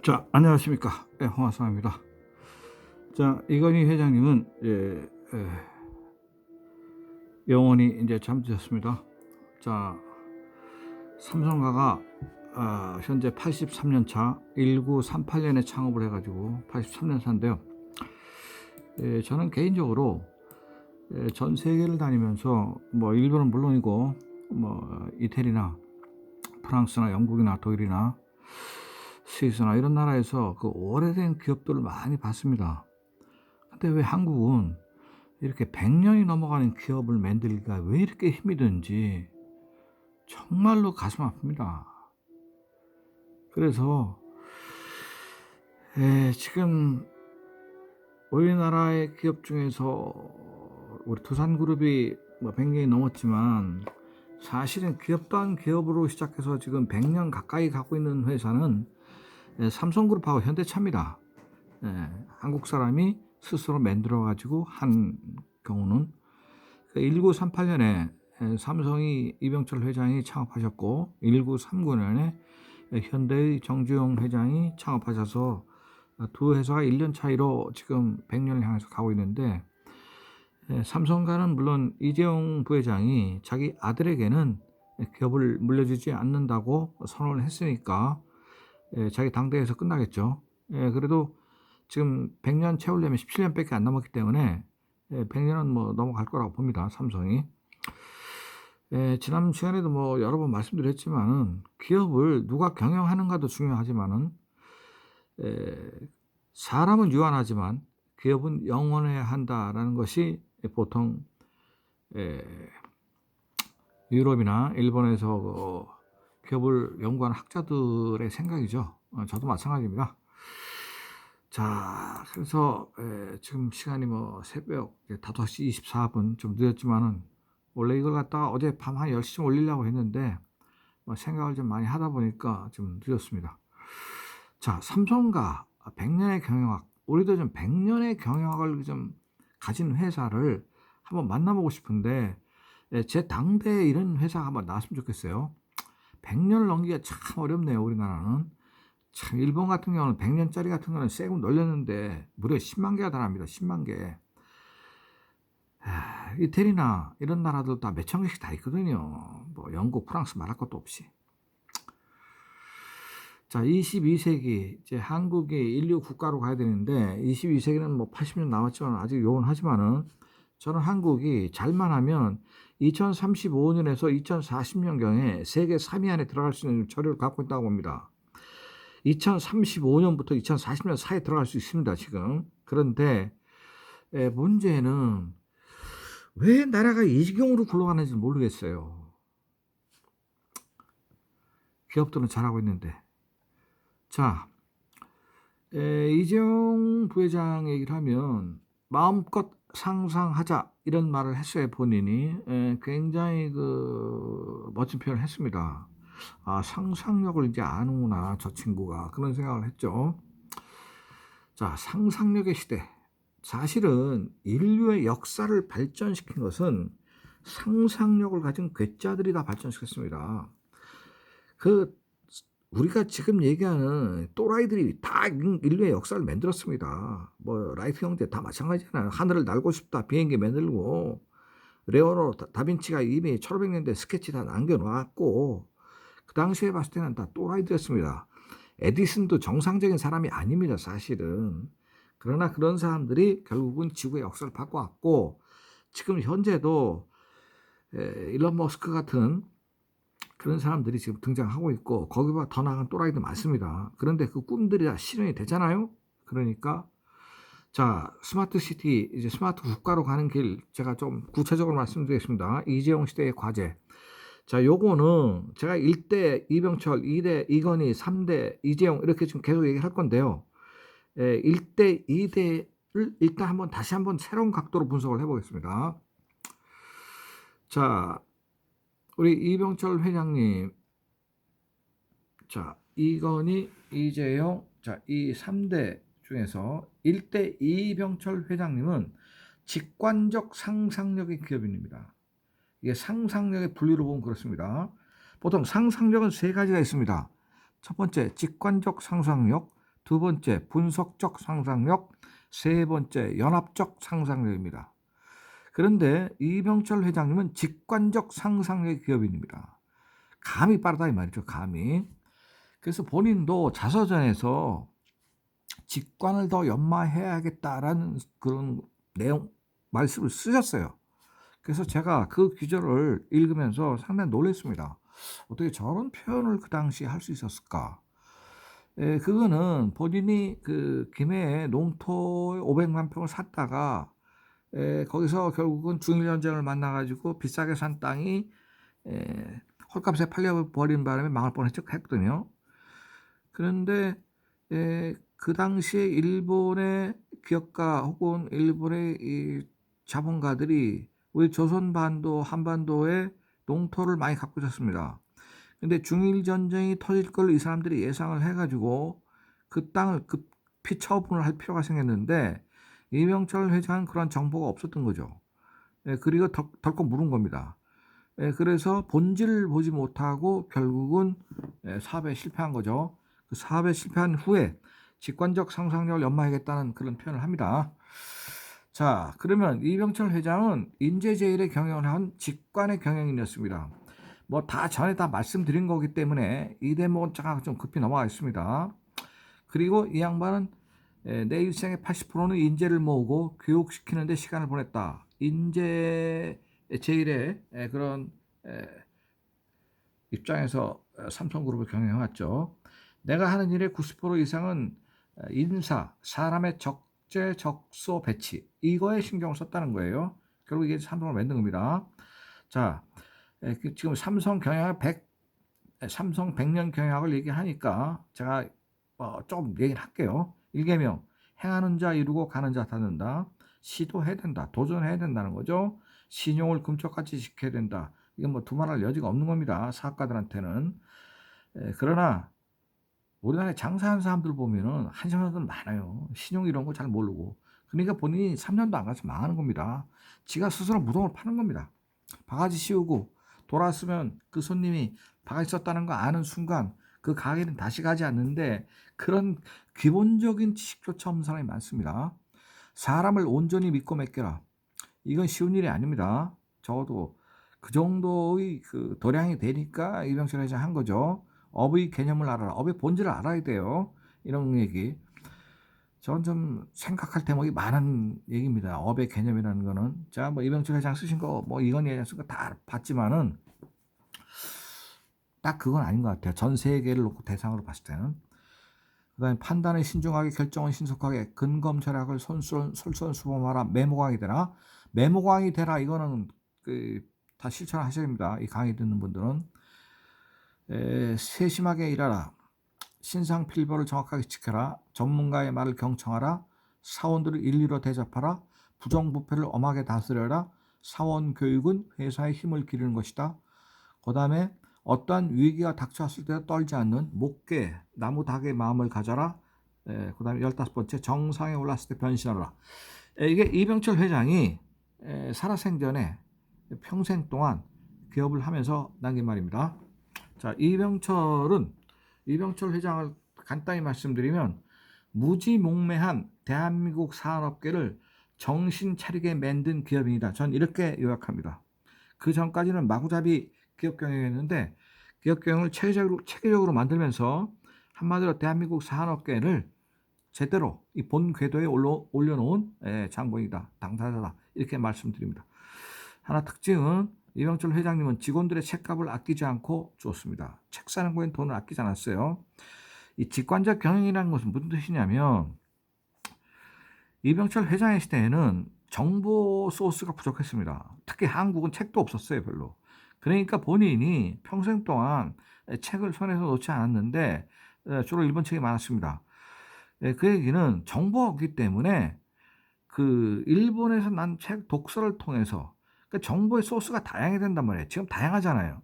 자, 안녕하십니까. 네, 홍화상입니다. 자, 이건희 회장님은 영원히 이제 잠드셨습니다. 자, 삼성가가 현재 83년 차 1938년에 창업을 해가지고 83년 차인데요. 저는 개인적으로 전 세계를 다니면서 뭐 일본은 물론이고 뭐 이태리나 프랑스나 영국이나 독일이나 스위스나 이런 나라에서 그 오래된 기업들을 많이 봤습니다. 근데 왜 한국은 이렇게 100년이 넘어가는 기업을 만들기가 왜 이렇게 힘이 드는지 정말로 가슴 아픕니다. 그래서 지금 우리나라의 기업 중에서 우리 두산그룹이 뭐 100년이 넘었지만 사실은 기업단 기업으로 시작해서 지금 100년 가까이 가고 있는 회사는 삼성그룹하고 현대차입니다. 한국 사람이 스스로 만들어 가지고 한 경우는 1938년에 삼성이 이병철 회장이 창업하셨고 1939년에 현대의 정주영 회장이 창업하셔서 두 회사가 1년 차이로 지금 100년을 향해서 가고 있는데, 삼성가는 물론 이재용 부회장이 자기 아들에게는 기업을 물려주지 않는다고 선언을 했으니까 자기 당대에서 끝나겠죠. 그래도 지금 100년 채우려면 17년밖에 안 남았기 때문에 100년은 뭐 넘어갈 거라고 봅니다. 삼성이. 지난 시간에도 뭐 여러 번 말씀드렸지만은 기업을 누가 경영하는가도 중요하지만은 사람은 유한하지만 기업은 영원해야 한다라는 것이 보통 유럽이나 일본에서 기업을 연구하는 학자들의 생각이죠. 저도 마찬가지입니다. 자, 그래서 지금 시간이 뭐 새벽 5시 24분 좀 늦었지만은 원래 이걸 갖다가 어제 밤 한 10시쯤 올리려고 했는데 뭐 생각을 좀 많이 하다 보니까 좀 늦었습니다. 자, 삼성가 100년의 경영학, 우리도 좀 100년의 경영학을 좀 가진 회사를 한번 만나보고 싶은데 제 당대에 이런 회사가 한번 나왔으면 좋겠어요. 100년을 넘기기가 참 어렵네요, 우리나라는. 참, 일본 같은 경우는 100년짜리 같은 거는 세금 놀렸는데 무려 10만 개가 달합니다. 10만 개. 이태리나 이런 나라들 다 몇천 개씩 다 있거든요. 뭐 영국, 프랑스 말할 것도 없이. 자, 22세기 이제 한국이 인류 국가로 가야 되는데 22세기는 뭐 80년 남았지만 아직 요원하지만은 저는 한국이 잘만 하면 2035년에서 2040년경에 세계 3위 안에 들어갈 수 있는 저력을 갖고 있다고 봅니다. 2035년부터 2040년 사이에 들어갈 수 있습니다, 지금. 그런데 문제는 왜 나라가 이 지경으로 굴러가는지 모르겠어요. 기업들은 잘하고 있는데. 자, 이재용 부회장 얘기를 하면 마음껏 상상하자 이런 말을 했어요, 본인이. 굉장히 그 멋진 표현을 했습니다. 아, 상상력을 이제 아는구나, 저 친구가. 그런 생각을 했죠. 자, 상상력의 시대. 사실은 인류의 역사를 발전시킨 것은 상상력을 가진 괴짜들이 다 발전시켰습니다. 우리가 지금 얘기하는 또라이들이 다 인류의 역사를 만들었습니다. 뭐 라이트 형제 다 마찬가지잖아요. 하늘을 날고 싶다 비행기 만들고, 레오나르도 다빈치가 이미 1500년대 스케치 다 남겨놓았고, 그 당시에 봤을 때는 다 또라이들이었습니다. 에디슨도 정상적인 사람이 아닙니다, 사실은. 그러나 그런 사람들이 결국은 지구의 역사를 바꿔왔고, 지금 현재도 일론 머스크 같은 그런 사람들이 지금 등장하고 있고, 거기보다 더 나은 또라이도 많습니다. 그런데 그 꿈들이 다 실현이 되잖아요. 그러니까 자, 스마트 시티, 이제 스마트 국가로 가는 길 제가 좀 구체적으로 말씀드리겠습니다. 이재용 시대의 과제. 자, 요거는 제가 1대 이병철, 2대 이건희, 3대 이재용 이렇게 지금 계속 얘기할 건데요. 1대, 2대를 일단 다시 한번 새로운 각도로 분석을 해보겠습니다. 자, 우리 이병철 회장님, 자, 이건희, 이재용, 자, 이 3대 중에서 1대 이병철 회장님은 직관적 상상력의 기업인입니다. 이게 상상력의 분류로 보면 그렇습니다. 보통 상상력은 세 가지가 있습니다. 첫 번째, 직관적 상상력, 두 번째 분석적 상상력, 세 번째 연합적 상상력입니다. 그런데 이병철 회장님은 직관적 상상력의 기업인입니다. 감이 빠르다 이 말이죠. 감이. 그래서 본인도 자서전에서 직관을 더 연마해야겠다라는 그런 내용 말씀을 쓰셨어요. 그래서 제가 그 구절을 읽으면서 상당히 놀랐습니다. 어떻게 저런 표현을 그 당시에 할 수 있었을까? 그거는 본인이 그 김해에 농토 500만 평을 샀다가 거기서 결국은 중일전쟁을 만나 가지고 비싸게 산 땅이 헐값에 팔려 버린 바람에 망할 뻔했거든요. 그런데 그 당시에 일본의 기업가 혹은 일본의 이 자본가들이 우리 조선반도 한반도에 농토를 많이 갖고 있었습니다. 근데 중일 전쟁이 터질 걸 이 사람들이 예상을 해가지고 그 땅을 급히 처분을 할 필요가 생겼는데 이병철 회장은 그런 정보가 없었던 거죠. 그리고 덜컥 물은 겁니다. 그래서 본질을 보지 못하고 결국은 사업에 실패한 거죠. 그 사업에 실패한 후에 직관적 상상력을 연마하겠다는 그런 표현을 합니다. 자, 그러면 이병철 회장은 인재제일의 경영을 한 직관의 경영인이었습니다. 뭐 다 전에 다 말씀드린 거기 때문에 이 대목은 잠깐 좀 급히 넘어가겠습니다. 그리고 이 양반은 내 일생의 80%는 인재를 모으고 교육시키는 데 시간을 보냈다. 인재 제일의 그런 입장에서 삼성그룹을 경영해왔죠. 내가 하는 일의 90% 이상은 인사, 사람의 적재적소 배치 이거에 신경을 썼다는 거예요. 결국 이게 삼성을 만든 겁니다. 자, 지금 삼성 100년 경영학을 얘기하니까 제가 좀 얘기를 할게요. 일개명, 행하는 자 이루고 가는 자 닫는다. 시도해야 된다. 도전해야 된다는 거죠. 신용을 금쪽같이 지켜야 된다. 이건 뭐 두말할 여지가 없는 겁니다. 사업가들한테는. 그러나 우리나라에 장사하는 사람들 보면은 한심한 사람들 많아요. 신용 이런 거 잘 모르고. 그러니까 본인이 3년도 안 가서 망하는 겁니다. 지가 스스로 무덤을 파는 겁니다. 바가지 씌우고 돌아왔으면 그 손님이 바가지 썼다는 거 아는 순간 그 가게는 다시 가지 않는데 그런 기본적인 지식조차 없는 사람이 많습니다. 사람을 온전히 믿고 맡겨라. 이건 쉬운 일이 아닙니다. 적어도 그 정도의 그 도량이 되니까 이병철 회장 한 거죠. 업의 개념을 알아라. 업의 본질을 알아야 돼요. 이런 얘기. 저는 좀 생각할 대목이 많은 얘기입니다. 업의 개념이라는 거는. 자, 뭐 이병철 회장 쓰신 거, 뭐 이건희 회장 쓴 거 다 봤지만은 딱 그건 아닌 것 같아요. 전 세계를 놓고 대상으로 봤을 때는. 그다음에 판단을 신중하게 결정은 신속하게 근검절약을 솔선수범하라. 메모광이 되라. 메모광이 되라. 이거는 다 실천하셔야 됩니다. 이 강의 듣는 분들은. 세심하게 일하라. 신상필벌을 정확하게 지켜라. 전문가의 말을 경청하라. 사원들을 인리로 대접하라. 부정부패를 엄하게 다스려라. 사원 교육은 회사의 힘을 기르는 것이다. 그 다음에 어떠한 위기가 닥쳐왔을 때 떨지 않는 목계, 나무 닭의 마음을 가져라. 그 다음에 15번째 정상에 올랐을 때 변신하라. 이게 이병철 회장이 살아생전에 평생 동안 기업을 하면서 남긴 말입니다. 자, 이병철 회장을 간단히 말씀드리면 무지몽매한 대한민국 산업계를 정신 차리게 만든 기업인이다. 전 이렇게 요약합니다. 그 전까지는 마구잡이 기업 경영이었는데 기업 경영을 체계적으로 만들면서 한마디로 대한민국 산업계를 제대로 이 본 궤도에 올려놓은 장본이다. 당사자다. 이렇게 말씀드립니다. 하나 특징은 이병철 회장님은 직원들의 책값을 아끼지 않고 주었습니다. 책 사는 거엔 돈을 아끼지 않았어요. 이 직관적 경영이라는 것은 무슨 뜻이냐면 이병철 회장의 시대에는 정보 소스가 부족했습니다. 특히 한국은 책도 없었어요, 별로. 그러니까 본인이 평생 동안 책을 손에서 놓지 않았는데 주로 일본 책이 많았습니다. 그 얘기는 정보가 없기 때문에 그 일본에서 난 책 독서를 통해서 그 정보의 소스가 다양해야 된단 말이에요. 지금 다양하잖아요.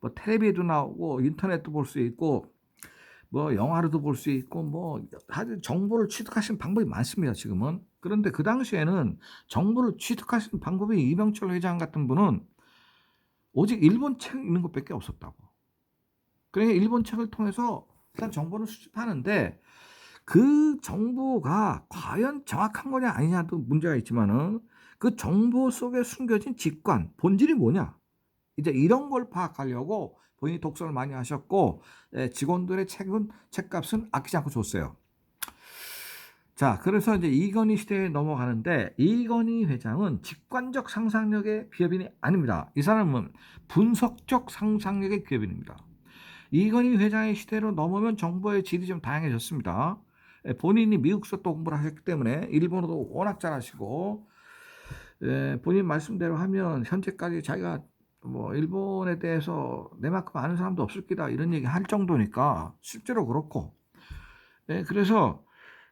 뭐 텔레비에도 나오고 인터넷도 볼 수 있고 뭐 영화로도 볼 수 있고 뭐 하여튼 정보를 취득하시는 방법이 많습니다. 지금은. 그런데 그 당시에는 정보를 취득하시는 방법이 이병철 회장 같은 분은 오직 일본 책 읽는 것밖에 없었다고. 그러니까 일본 책을 통해서 일단 정보를 수집하는데 그 정보가 과연 정확한 거냐 아니냐도 문제가 있지만은 그 정보 속에 숨겨진 직관, 본질이 뭐냐? 이제 이런 걸 파악하려고 본인이 독서를 많이 하셨고 직원들의 책값은 아끼지 않고 줬어요. 자, 그래서 이제 이건희 시대에 넘어가는데 이건희 회장은 직관적 상상력의 기업인이 아닙니다. 이 사람은 분석적 상상력의 기업인입니다. 이건희 회장의 시대로 넘으면 정보의 질이 좀 다양해졌습니다. 본인이 미국서 또 공부를 하셨기 때문에 일본어도 워낙 잘하시고 본인 말씀대로 하면 현재까지 자기가 뭐 일본에 대해서 내만큼 아는 사람도 없을 거다 이런 얘기 할 정도니까 실제로 그렇고 그래서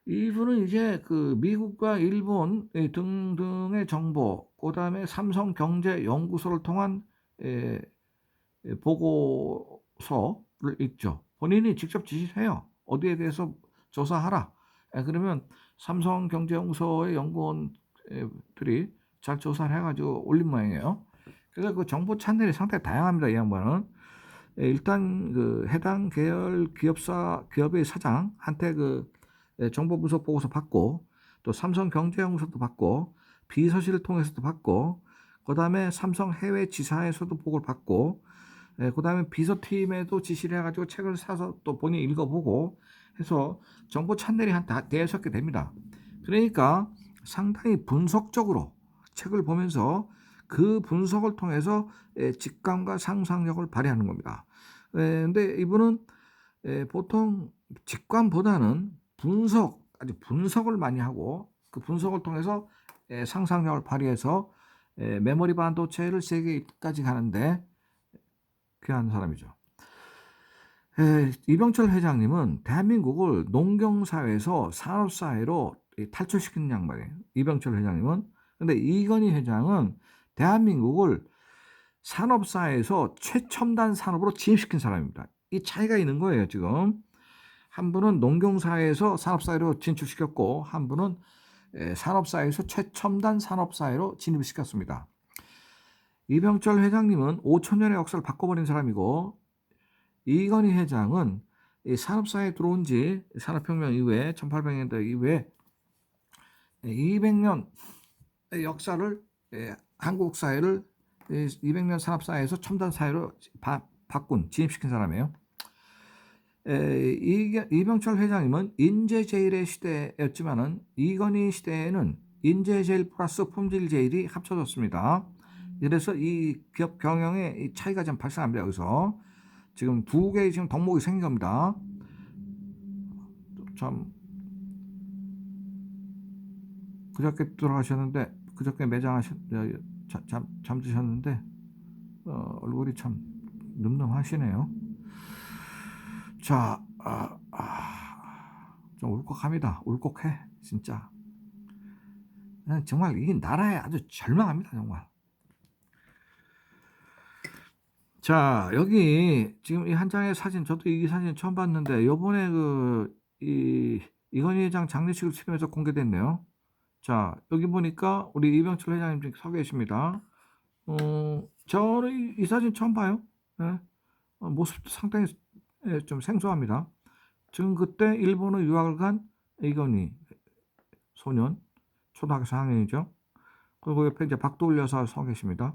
이분은 이제 그 미국과 일본 등등의 정보, 그다음에 삼성경제연구소를 통한 보고서를 읽죠. 본인이 직접 지시해요. 어디에 대해서 조사하라. 그러면 삼성경제연구소의 연구원들이 잘 조사를 해가지고 올린 모양이에요. 그래서 그 정보 채널이 상당히 다양합니다. 이 양반은. 일단 그 해당 계열 기업의 사장한테 그 정보 분석 보고서 받고 또 삼성경제연구소도 받고 비서실을 통해서도 받고 그다음에 삼성 해외 지사에서도 보고를 받고 그다음에 비서팀에도 지시를 해가지고 책을 사서 또 본인이 읽어보고 해서 정보 채널이 한 대여섯 개 됩니다. 그러니까 상당히 분석적으로 책을 보면서 그 분석을 통해서 직감과 상상력을 발휘하는 겁니다. 근데 이분은 보통 직관보다는 아주 분석을 많이 하고 그 분석을 통해서 상상력을 발휘해서 메모리 반도체를 세계까지 가는데 귀한 사람이죠. 이병철 회장님은 대한민국을 농경사회에서 산업사회로 탈출시키는 양반이에요. 이병철 회장님은. 근데 이건희 회장은 대한민국을 산업사회에서 최첨단 산업으로 진입시킨 사람입니다. 이 차이가 있는 거예요, 지금. 한 분은 농경사회에서 산업사회로 진출시켰고, 한 분은 산업사회에서 최첨단 산업사회로 진입시켰습니다. 이병철 회장님은 5천년의 역사를 바꿔버린 사람이고, 이건희 회장은 산업사회에 들어온 지 산업혁명 이후에 1800년대 이후에 200년 역사를 한국 사회를 200년 산업사회에서 첨단 사회로 진입시킨 사람이에요. 이병철 회장님은 인재제일의 시대였지만은 이건희 시대에는 인재제일 플러스 품질제일이 합쳐졌습니다. 그래서 이 기업 경영의 차이가 좀 발생합니다. 여기서 지금 두 개의 지금 덕목이 생긴 겁니다. 참 그저께 돌아가셨는데 그저께 잠드셨는데 얼굴이 참 늠름하시네요. 자, 좀 울컥합니다. 울컥해 진짜. 정말 이 나라에 아주 절망합니다 정말. 자, 여기 지금 이 한 장의 사진, 저도 이 사진 처음 봤는데 요번에 이건희 회장 장례식을 치르면서 공개됐네요. 자, 여기 보니까 우리 이병철 회장님 지금 서 계십니다. 저는 이 사진 처음 봐요. 모습도 상당히 좀 생소합니다. 지금 그때 일본에 유학을 간 이건희 소년, 초등학교 4학년이죠. 그리고 옆에 이제 박도울 여사 서 계십니다.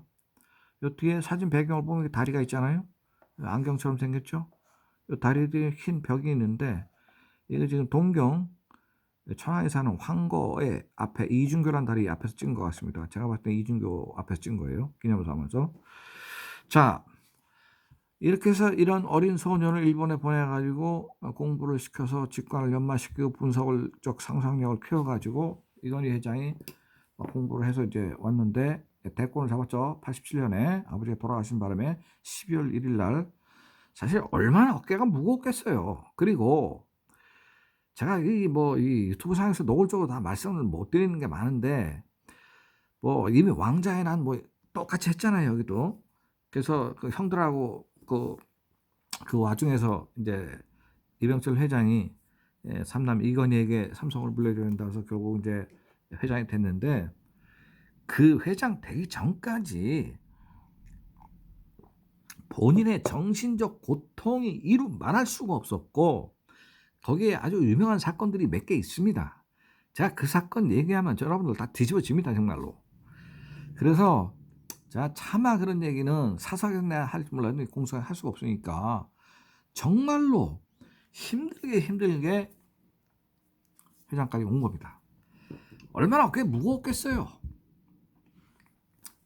요 뒤에 사진 배경을 보면 다리가 있잖아요. 안경처럼 생겼죠. 요 다리 뒤에 흰 벽이 있는데 이게 지금 동경 천안에 사는 황거의 앞에 이준교란 다리 앞에서 찍은 것 같습니다. 제가 봤을 때 이준교 앞에서 찍은 거예요. 기념을 삼아서. 자, 이렇게 해서 이런 어린 소년을 일본에 보내가지고 공부를 시켜서 직관을 연마시키고 분석적 상상력을 키워가지고 이건희 회장이 공부를 해서 이제 왔는데 대권을 잡았죠. 87년에 아버지가 돌아가신 바람에 12월 1일 날. 사실 얼마나 어깨가 무겁겠어요. 그리고 제가 이 유튜브 상에서 노골적으로 다 말씀을 못 드리는 게 많은데 이미 왕자의 난 똑같이 했잖아요. 여기도. 그래서 그 형들하고 그 와중에서 이제 이병철 회장이 삼남 이건희에게 삼성을 물려줘야 된다 해서 결국 이제 회장이 됐는데 그 회장 되기 전까지 본인의 정신적 고통이 이루 말할 수가 없었고 거기에 아주 유명한 사건들이 몇 개 있습니다. 제가 그 사건 얘기하면 여러분들 다 뒤집어집니다, 정말로. 그래서 자, 차마 그런 얘기는 사사건내 할지 몰랐는데 공소할 수가 없으니까 정말로 힘들게 회장까지 온 겁니다. 얼마나 꽤 무거웠겠어요.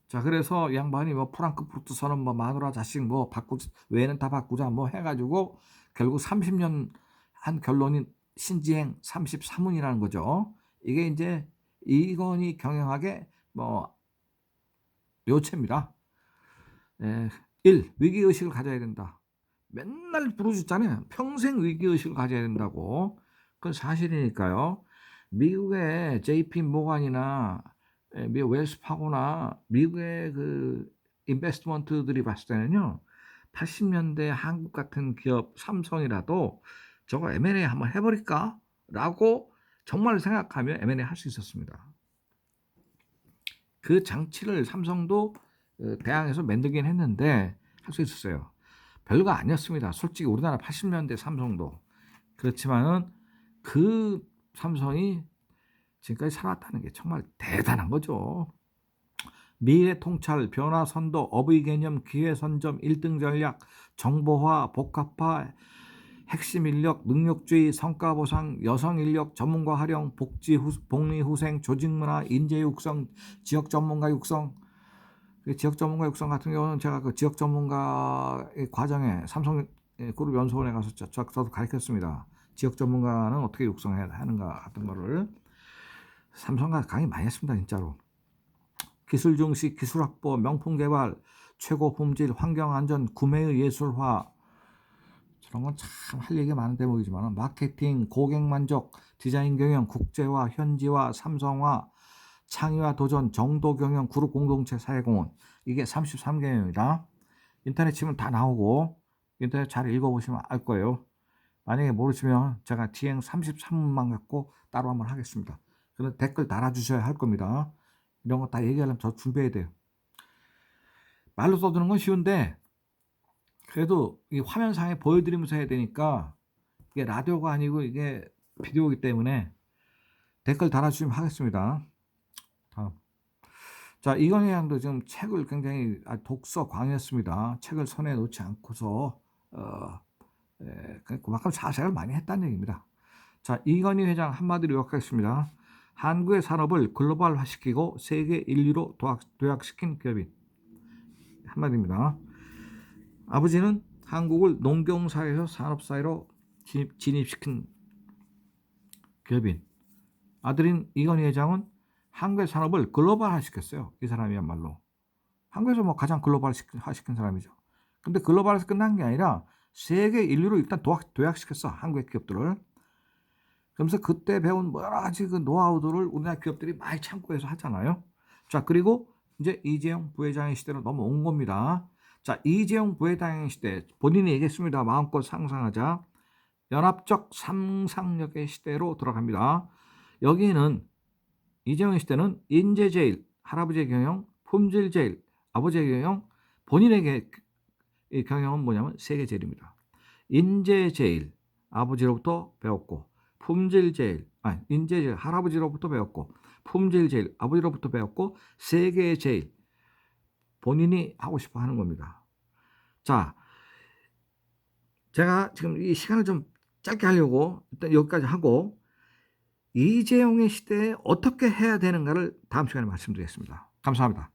자, 그래서 양반이 뭐 프랑크푸르트 선언 뭐 마누라 자식 뭐 외에는 다 바꾸자 뭐 해가지고 결국 30년 한 결론이 신지행 33문이라는 거죠. 이게 이제 이건희 경영학의 뭐 요체입니다. 1. 위기의식을 가져야 된다. 맨날 부르짖잖아요. 평생 위기의식을 가져야 된다고. 그건 사실이니까요. 미국의 JP 모간이나 미국 웰스파고나 미국의 그 인베스트먼트들이 봤을 때는요. 80년대 한국 같은 기업 삼성이라도 저거 M&A 한번 해버릴까? 라고 정말 생각하면 M&A 할 수 있었습니다. 그 장치를 삼성도 대항해서 만들긴 했는데 할 수 있었어요. 별거 아니었습니다. 솔직히 우리나라 80년대 삼성도. 그렇지만은 그 삼성이 지금까지 살아왔다는 게 정말 대단한 거죠. 미래 통찰, 변화 선도, 어휘 개념, 기회 선점, 1등 전략, 정보화, 복합화, 핵심 인력, 능력주의, 성과 보상, 여성 인력, 전문가 활용, 복리 후생, 조직 문화, 인재 육성, 지역 전문가 육성. 지역 전문가 육성 같은 경우는 제가 그 지역 전문가의 과정에 삼성 그룹 연수원에 가서 저도 가르쳤습니다. 지역 전문가는 어떻게 육성해야 하는가 같은 거를 삼성가 강의 많이 했습니다, 진짜로. 기술 중시, 기술 확보, 명품 개발, 최고 품질, 환경 안전, 구매의 예술화. 저런 건 참 할 얘기가 많은 대목이지만 마케팅, 고객 만족, 디자인 경영, 국제화, 현지화, 삼성화, 창의화 도전, 정도 경영, 그룹 공동체 사회공헌. 이게 33개념입니다. 인터넷 치면 다 나오고 인터넷 잘 읽어보시면 알 거예요. 만약에 모르시면 제가 뒤행 33문만 갖고 따로 한번 하겠습니다. 그런데 댓글 달아주셔야 할 겁니다. 이런 거 다 얘기하려면 저 준비해야 돼요. 말로 써두는 건 쉬운데 그래도 이 화면상에 보여드리면서 해야 되니까 이게 라디오가 아니고 이게 비디오이기 때문에 댓글 달아주시면 하겠습니다. 다음. 자, 이건희 양도 지금 책을 굉장히 독서 광이었습니다. 책을 손에 놓지 않고서 그만큼 사색을 많이 했다는 얘기입니다. 자, 이건희 회장 한마디로 요약하겠습니다. 한국의 산업을 글로벌화시키고 세계 인류로 도약시킨 기업인. 한마디입니다. 아버지는 한국을 농경사회에서 산업사회로 진입시킨 기업인. 아들인 이건희 회장은 한국의 산업을 글로벌화시켰어요. 이 사람이야말로. 한국에서 뭐 가장 글로벌화시킨 사람이죠. 근데 글로벌에서 끝난 게 아니라 세계 인류로 일단 도약시켰어. 한국의 기업들을. 그러면서 그때 배운 여러 가지 그 노하우들을 우리나라 기업들이 많이 참고해서 하잖아요. 자, 그리고 이제 이재용 부회장의 시대로 넘어온 겁니다. 자, 이재용 부회장의 시대 본인이 얘기했습니다. 마음껏 상상하자. 연합적 상상력의 시대로 들어갑니다. 여기에는 이재용의 시대는 인재제일, 할아버지의 경영, 품질제일, 아버지의 경영, 본인에게 경영은 뭐냐면 세계제일입니다. 인재제일, 아버지로부터 배웠고, 인재제일, 할아버지로부터 배웠고, 품질제일, 아버지로부터 배웠고, 세계제일, 본인이 하고 싶어 하는 겁니다. 자, 제가 지금 이 시간을 좀 짧게 하려고 일단 여기까지 하고 이재용의 시대에 어떻게 해야 되는가를 다음 시간에 말씀드리겠습니다. 감사합니다.